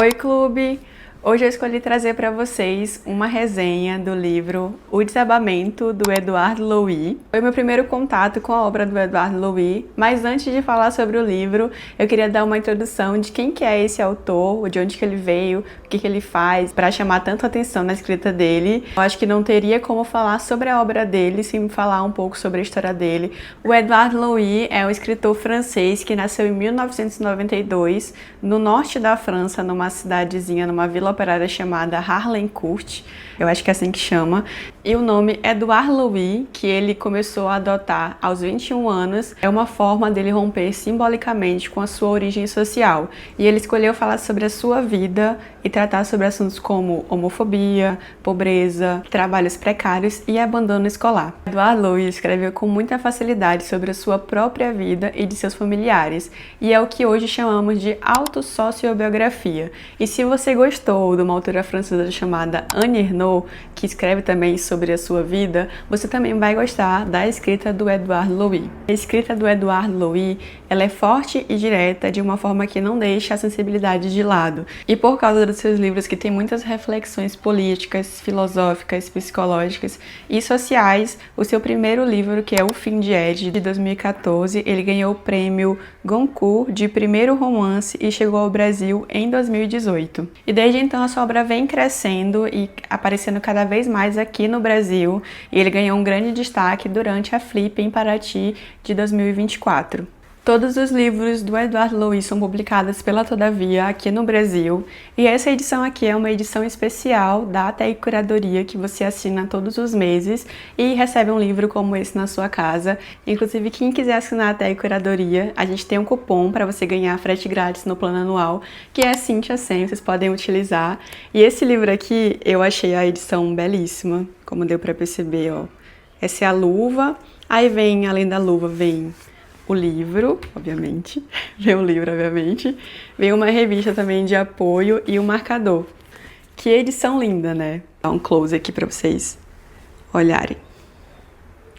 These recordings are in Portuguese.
Oi, clube! Hoje eu escolhi trazer para vocês uma resenha do livro O Desabamento, do Édouard Louis. Foi meu primeiro contato com a obra do Édouard Louis, mas antes de falar sobre o livro, eu queria dar uma introdução de quem que é esse autor, de onde que ele veio, o que que ele faz, para chamar tanto atenção na escrita dele. Eu acho que não teria como falar sobre a obra dele sem falar um pouco sobre a história dele. O Édouard Louis é um escritor francês que nasceu em 1992, no norte da França, numa cidadezinha, numa vila operária chamada Harlencourt, eu acho que é assim que chama, e o nome Édouard Louis, que ele começou a adotar aos 21 anos, é uma forma dele romper simbolicamente com a sua origem social, e ele escolheu falar sobre a sua vida e tratar sobre assuntos como homofobia, pobreza, trabalhos precários e abandono escolar. Édouard Louis escreveu com muita facilidade sobre a sua própria vida e de seus familiares, e é o que hoje chamamos de autossociobiografia. E se você gostou de uma autora francesa chamada Annie Ernaux, que escreve também sobre a sua vida, você também vai gostar da escrita do Édouard Louis. A escrita do Édouard Louis, ela é forte e direta de uma forma que não deixa a sensibilidade de lado. E por causa dos seus livros que têm muitas reflexões políticas, filosóficas, psicológicas e sociais, o seu primeiro livro, que é O Fim de Ed, de 2014, ele ganhou o prêmio Goncourt de primeiro romance e chegou ao Brasil em 2018. E desde então a sua obra vem crescendo e aparecendo cada vez mais aqui no Brasil, e ele ganhou um grande destaque durante a Flip em Paraty de 2024. Todos os livros do Édouard Louis são publicados pela Todavia aqui no Brasil, e essa edição aqui é uma edição especial da ATEI Curadoria que você assina todos os meses e recebe um livro como esse na sua casa. Inclusive, quem quiser assinar a ATEI Curadoria, a gente tem um cupom para você ganhar frete grátis no plano anual, que é Cíntia 100, vocês podem utilizar. E esse livro aqui, eu achei a edição belíssima, como deu para perceber, ó. Essa é a luva, aí vem, além da luva, vem o livro, obviamente, vem uma revista também de apoio e um marcador. Que edição linda, né? Dá um close aqui para vocês olharem.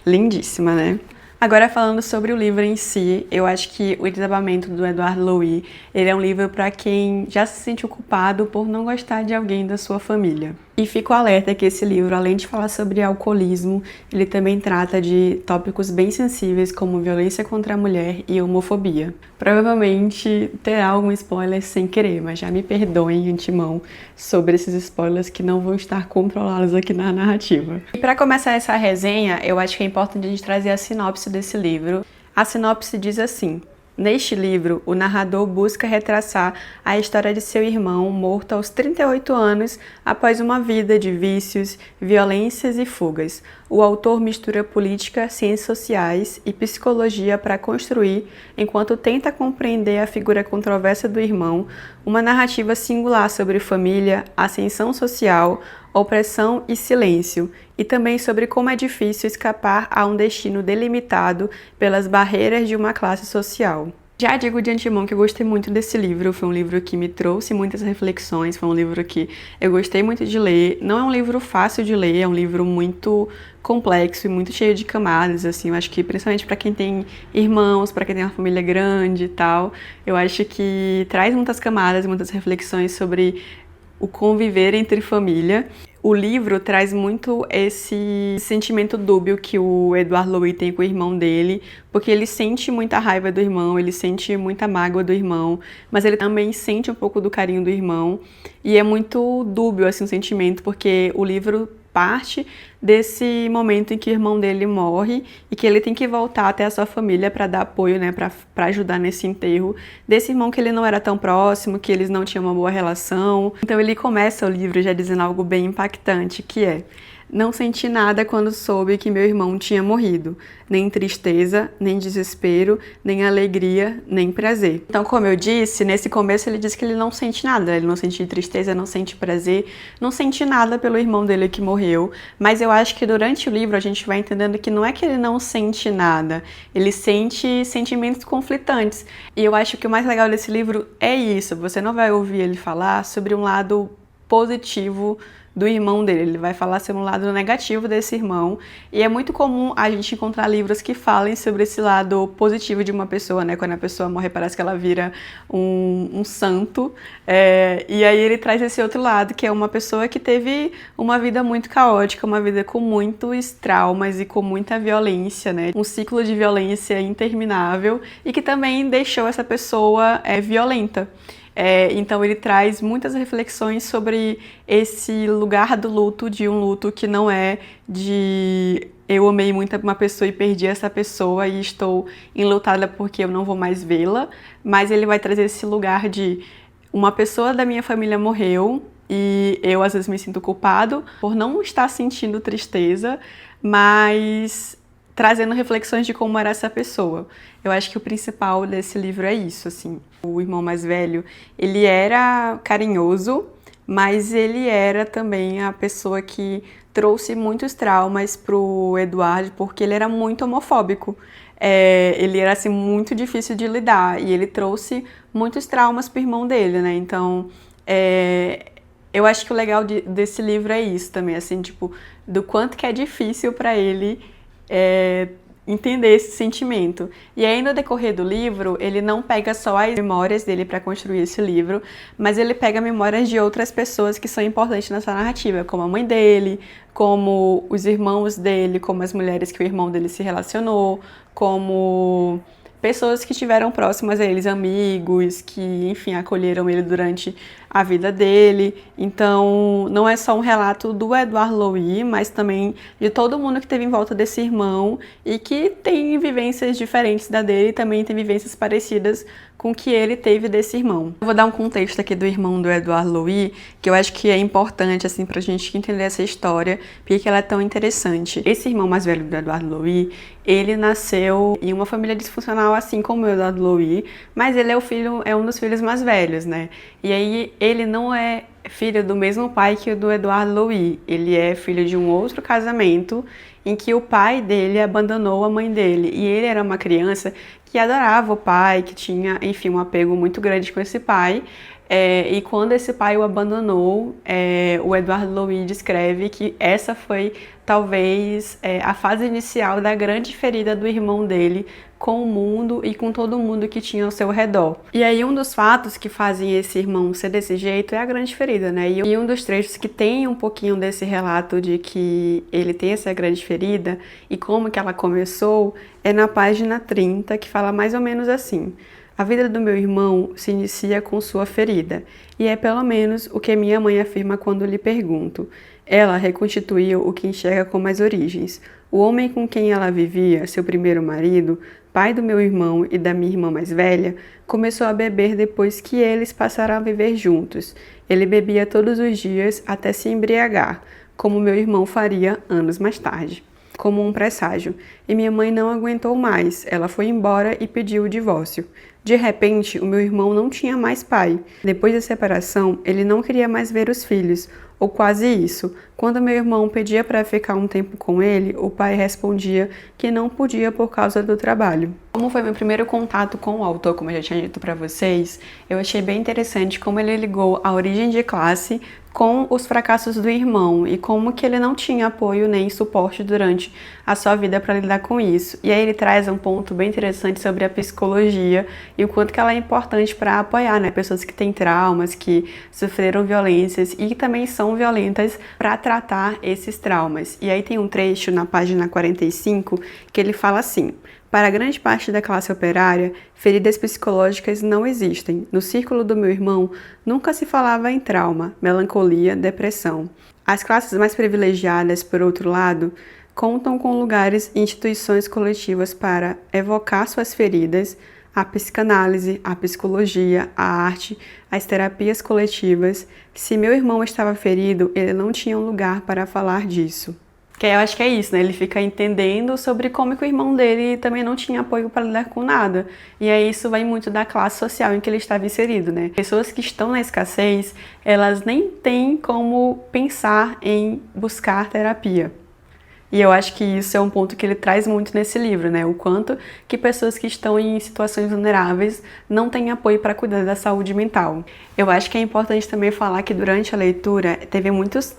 Lindíssima, né? Agora, falando sobre o livro em si, eu acho que O Desabamento, do Édouard Louis, ele é um livro para quem já se sente culpado por não gostar de alguém da sua família. E fico alerta que esse livro, além de falar sobre alcoolismo, ele também trata de tópicos bem sensíveis como violência contra a mulher e homofobia. Provavelmente terá algum spoiler sem querer, mas já me perdoem de antemão sobre esses spoilers que não vão estar controlados aqui na narrativa. E para começar essa resenha, eu acho que é importante a gente trazer a sinopse desse livro. A sinopse diz assim: neste livro, o narrador busca retratar a história de seu irmão morto aos 38 anos após uma vida de vícios, violências e fugas. O autor mistura política, ciências sociais e psicologia para construir, enquanto tenta compreender a figura controversa do irmão, uma narrativa singular sobre família, ascensão social, opressão e silêncio, e também sobre como é difícil escapar a um destino delimitado pelas barreiras de uma classe social. Já digo de antemão que eu gostei muito desse livro, foi um livro que me trouxe muitas reflexões, foi um livro que eu gostei muito de ler. Não é um livro fácil de ler, é um livro muito complexo e muito cheio de camadas, assim, eu acho que principalmente para quem tem irmãos, para quem tem uma família grande e tal, eu acho que traz muitas camadas, muitas reflexões sobre o conviver entre família. O livro traz muito esse sentimento dúbio que o Édouard Louis tem com o irmão dele, porque ele sente muita raiva do irmão, ele sente muita mágoa do irmão, mas ele também sente um pouco do carinho do irmão, e é muito dúbio assim, o sentimento, porque o livro parte desse momento em que o irmão dele morre e que ele tem que voltar até a sua família para dar apoio, né, para ajudar nesse enterro desse irmão que ele não era tão próximo, que eles não tinham uma boa relação. Então ele começa o livro já dizendo algo bem impactante, que é: não senti nada quando soube que meu irmão tinha morrido, nem tristeza, nem desespero, nem alegria, nem prazer. Então, como eu disse, nesse começo ele diz que ele não sente nada, ele não sente tristeza, não sente prazer, não sente nada pelo irmão dele que morreu, mas eu acho que durante o livro a gente vai entendendo que não é que ele não sente nada, ele sente sentimentos conflitantes. E eu acho que o mais legal desse livro é isso, você não vai ouvir ele falar sobre um lado positivo do irmão dele. Ele vai falar sobre um lado negativo desse irmão. E é muito comum a gente encontrar livros que falem sobre esse lado positivo de uma pessoa, né? Quando a pessoa morre, parece que ela vira um santo. E aí ele traz esse outro lado, que é uma pessoa que teve uma vida muito caótica, uma vida com muitos traumas e com muita violência, né? Um ciclo de violência interminável e que também deixou essa pessoa violenta. Então ele traz muitas reflexões sobre esse lugar do luto, de um luto que não é de eu amei muito uma pessoa e perdi essa pessoa e estou enlutada porque eu não vou mais vê-la, mas ele vai trazer esse lugar de uma pessoa da minha família morreu e eu às vezes me sinto culpado por não estar sentindo tristeza, mas trazendo reflexões de como era essa pessoa. Eu acho que o principal desse livro é isso, assim. O irmão mais velho, ele era carinhoso, mas ele era também a pessoa que trouxe muitos traumas pro Eduardo, porque ele era muito homofóbico. Ele era, assim, muito difícil de lidar, e ele trouxe muitos traumas pro irmão dele, né? Então, eu acho que o legal desse livro é isso também, assim, tipo, do quanto que é difícil para ele entender esse sentimento. E aí, no decorrer do livro, ele não pega só as memórias dele para construir esse livro, mas ele pega memórias de outras pessoas que são importantes nessa narrativa, como a mãe dele, como os irmãos dele, como as mulheres que o irmão dele se relacionou, como pessoas que estiveram próximas a eles, amigos, que, enfim, acolheram ele durante a vida dele. Então, não é só um relato do Edouard Louis, mas também de todo mundo que esteve em volta desse irmão e que tem vivências diferentes da dele e também tem vivências parecidas com o que ele teve desse irmão. Eu vou dar um contexto aqui do irmão do Edouard Louis, que eu acho que é importante, assim, pra gente entender essa história, porque ela é tão interessante. Esse irmão mais velho do Edouard Louis, ele nasceu em uma família disfuncional, assim como o Edouard Louis, mas ele é um dos filhos mais velhos, né? E aí ele não é filho do mesmo pai que o do Edouard Louis. Ele é filho de um outro casamento em que o pai dele abandonou a mãe dele. E ele era uma criança que adorava o pai, que tinha, enfim, um apego muito grande com esse pai. E quando esse pai o abandonou, o Edouard Louis descreve que essa foi talvez a fase inicial da grande ferida do irmão dele com o mundo e com todo mundo que tinha ao seu redor. E aí um dos fatos que fazem esse irmão ser desse jeito é a grande ferida, né? E um dos trechos que tem um pouquinho desse relato de que ele tem essa grande ferida e como que ela começou é na página 30, que fala mais ou menos assim: a vida do meu irmão se inicia com sua ferida, e é pelo menos o que minha mãe afirma quando lhe pergunto. Ela reconstituiu o que enxerga como as origens. O homem com quem ela vivia, seu primeiro marido, pai do meu irmão e da minha irmã mais velha, começou a beber depois que eles passaram a viver juntos. Ele bebia todos os dias até se embriagar, como meu irmão faria anos mais tarde, como um presságio, e minha mãe não aguentou mais, ela foi embora e pediu o divórcio. De repente, o meu irmão não tinha mais pai. Depois da separação, ele não queria mais ver os filhos, ou quase isso. Quando meu irmão pedia para ficar um tempo com ele, o pai respondia que não podia por causa do trabalho. Como foi meu primeiro contato com o autor, como eu já tinha dito para vocês, eu achei bem interessante como ele ligou a origem de classe com os fracassos do irmão e como que ele não tinha apoio nem suporte durante a sua vida para lidar com isso. E aí ele traz um ponto bem interessante sobre a psicologia e o quanto que ela é importante para apoiar, né, pessoas que têm traumas, que sofreram violências e que também são violentas para tratar esses traumas. E aí tem um trecho na página 45 que ele fala assim: para grande parte da classe operária, feridas psicológicas não existem. No círculo do meu irmão, nunca se falava em trauma, melancolia, depressão. As classes mais privilegiadas, por outro lado, contam com lugares e instituições coletivas para evocar suas feridas, a psicanálise, a psicologia, a arte, as terapias coletivas. Se meu irmão estava ferido, ele não tinha um lugar para falar disso. Que eu acho que é isso, né? Ele fica entendendo sobre como que o irmão dele também não tinha apoio para lidar com nada. E aí isso vai muito da classe social em que ele estava inserido, né? Pessoas que estão na escassez, elas nem têm como pensar em buscar terapia. E eu acho que isso é um ponto que ele traz muito nesse livro, né? O quanto que pessoas que estão em situações vulneráveis não têm apoio para cuidar da saúde mental. Eu acho que é importante também falar que durante a leitura teve muitos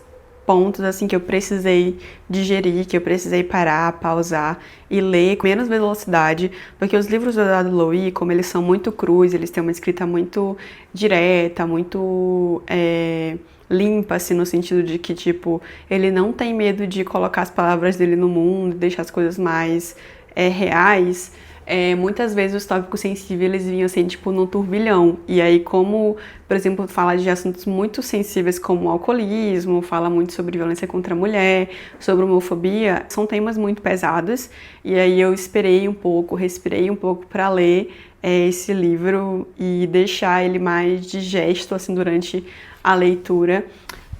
pontos assim que eu precisei digerir, que eu precisei parar, pausar e ler com menos velocidade, porque os livros do Eduardo Louis, como eles são muito crus, eles têm uma escrita muito direta, muito limpa, assim, no sentido de que, tipo, ele não tem medo de colocar as palavras dele no mundo, deixar as coisas mais reais. Muitas vezes os tópicos sensíveis eles vinham assim, tipo, num turbilhão. E aí, como, por exemplo, fala de assuntos muito sensíveis como o alcoolismo, fala muito sobre violência contra a mulher, sobre homofobia, são temas muito pesados. E aí eu esperei um pouco, respirei um pouco para ler esse livro e deixar ele mais digesto, assim, durante a leitura.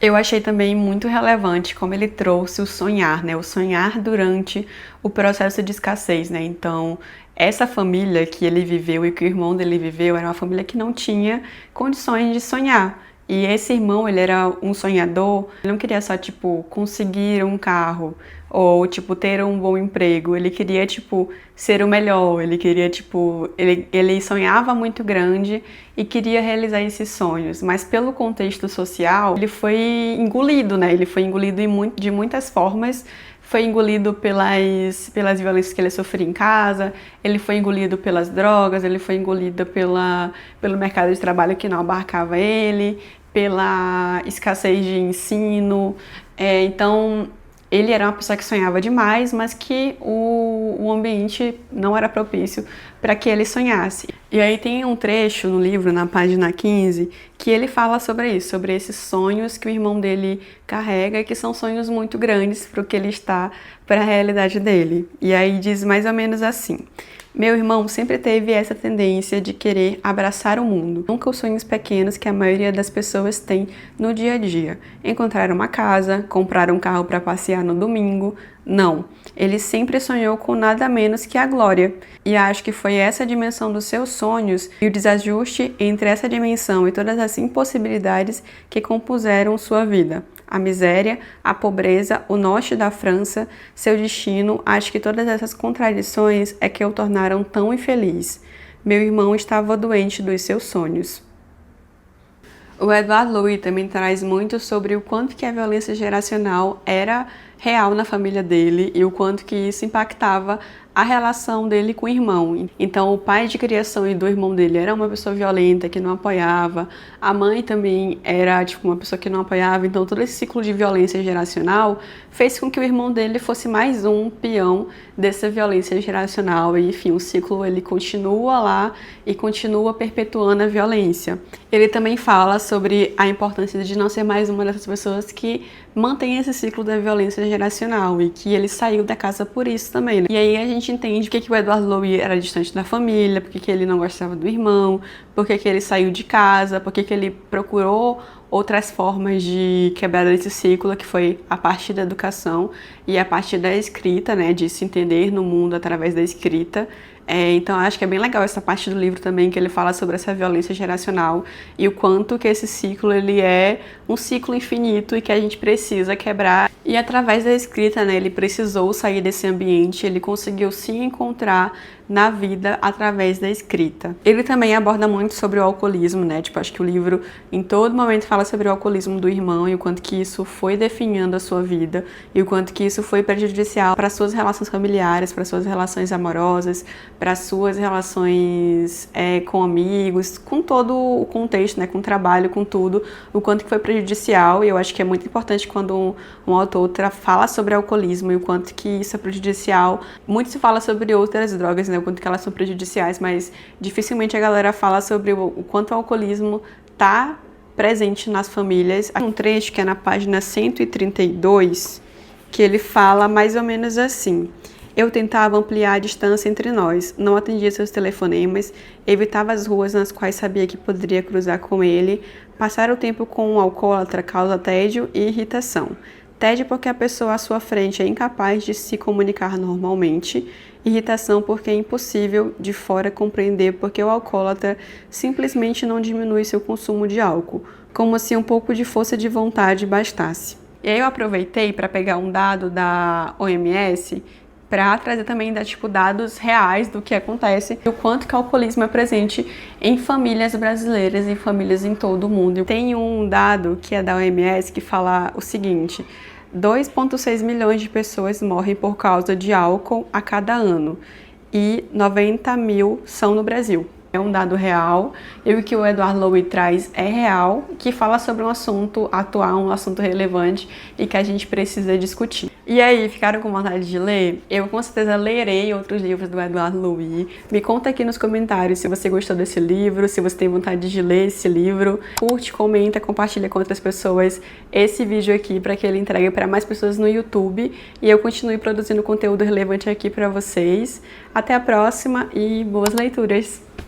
Eu achei também muito relevante como ele trouxe o sonhar, né? O sonhar durante o processo de escassez, né? Então, essa família que ele viveu e que o irmão dele viveu era uma família que não tinha condições de sonhar. E esse irmão, ele era um sonhador, ele não queria só, tipo, conseguir um carro ou, tipo, ter um bom emprego. Ele queria, tipo, ser o melhor, ele queria, tipo, ele sonhava muito grande e queria realizar esses sonhos. Mas pelo contexto social, ele foi engolido, né? Ele foi engolido de muitas formas. Foi engolido pelas violências que ele sofria em casa, ele foi engolido pelas drogas, ele foi engolido pelo mercado de trabalho que não abarcava ele, pela escassez de ensino. Então, ele era uma pessoa que sonhava demais, mas que o ambiente não era propício para que ele sonhasse. E aí tem um trecho no livro, na página 15, que ele fala sobre isso, sobre esses sonhos que o irmão dele carrega, que são sonhos muito grandes para o que ele está, para a realidade dele. E aí diz mais ou menos assim: meu irmão sempre teve essa tendência de querer abraçar o mundo. Nunca os sonhos pequenos que a maioria das pessoas tem no dia a dia. Encontrar uma casa, comprar um carro para passear no domingo. Não, ele sempre sonhou com nada menos que a glória. E acho que foi essa dimensão dos seus sonhos e o desajuste entre essa dimensão e todas as impossibilidades que compuseram sua vida. A miséria, a pobreza, o norte da França, seu destino, acho que todas essas contradições é que o tornaram tão infeliz. Meu irmão estava doente dos seus sonhos. O Edouard Louis também traz muito sobre o quanto que a violência geracional era real na família dele e o quanto que isso impactava a relação dele com o irmão. Então, o pai de criação e do irmão dele era uma pessoa violenta, que não apoiava. A mãe também era, tipo, uma pessoa que não apoiava. Então, todo esse ciclo de violência geracional fez com que o irmão dele fosse mais um peão dessa violência geracional. E, enfim, o ciclo, ele continua lá e continua perpetuando a violência. Ele também fala sobre a importância de não ser mais uma dessas pessoas que mantém esse ciclo da violência geracional e que ele saiu da casa por isso também, né? E aí a gente entende porque que o Edouard Louis era distante da família, porque que ele não gostava do irmão, porque que ele saiu de casa, porque que ele procurou outras formas de quebrar esse ciclo, que foi a partir da educação e a partir da escrita, né, de se entender no mundo através da escrita. Então acho que é bem legal essa parte do livro também, que ele fala sobre essa violência geracional e o quanto que esse ciclo ele é um ciclo infinito e que a gente precisa quebrar. E através da escrita, né, ele precisou sair desse ambiente, ele conseguiu se encontrar na vida através da escrita. Ele também aborda muito sobre o alcoolismo, né? Tipo, acho que o livro em todo momento fala sobre o alcoolismo do irmão e o quanto que isso foi definhando a sua vida e o quanto que isso foi prejudicial para suas relações familiares, para suas relações amorosas, para suas relações com amigos, com todo o contexto, né? Com o trabalho, com tudo, o quanto que foi prejudicial. E eu acho que é muito importante quando um autor fala sobre alcoolismo e o quanto que isso é prejudicial. Muito se fala sobre outras drogas, né? O quanto que elas são prejudiciais, mas dificilmente a galera fala sobre o quanto o alcoolismo tá presente nas famílias. Há um trecho que é na página 132, que ele fala mais ou menos assim: eu tentava ampliar a distância entre nós, não atendia seus telefonemas, evitava as ruas nas quais sabia que poderia cruzar com ele. Passar o tempo com um alcoólatra causa tédio e irritação. Tédio porque a pessoa à sua frente é incapaz de se comunicar normalmente. Irritação porque é impossível de fora compreender porque o alcoólatra simplesmente não diminui seu consumo de álcool, como se um pouco de força de vontade bastasse. E aí eu aproveitei para pegar um dado da OMS para trazer também dados reais do que acontece e o quanto que o alcoolismo é presente em famílias brasileiras, em famílias em todo o mundo. Tem um dado que é da OMS que fala o seguinte: 2,6 milhões de pessoas morrem por causa de álcool a cada ano e 90 mil são no Brasil. É um dado real, e o que o Edward Lowe traz é real, que fala sobre um assunto atual, um assunto relevante e que a gente precisa discutir. E aí, ficaram com vontade de ler? Eu com certeza lerei outros livros do Edward Lowe. Me conta aqui nos comentários se você gostou desse livro, se você tem vontade de ler esse livro. Curte, comenta, compartilha com outras pessoas esse vídeo aqui para que ele entregue para mais pessoas no YouTube e eu continue produzindo conteúdo relevante aqui para vocês. Até a próxima e boas leituras!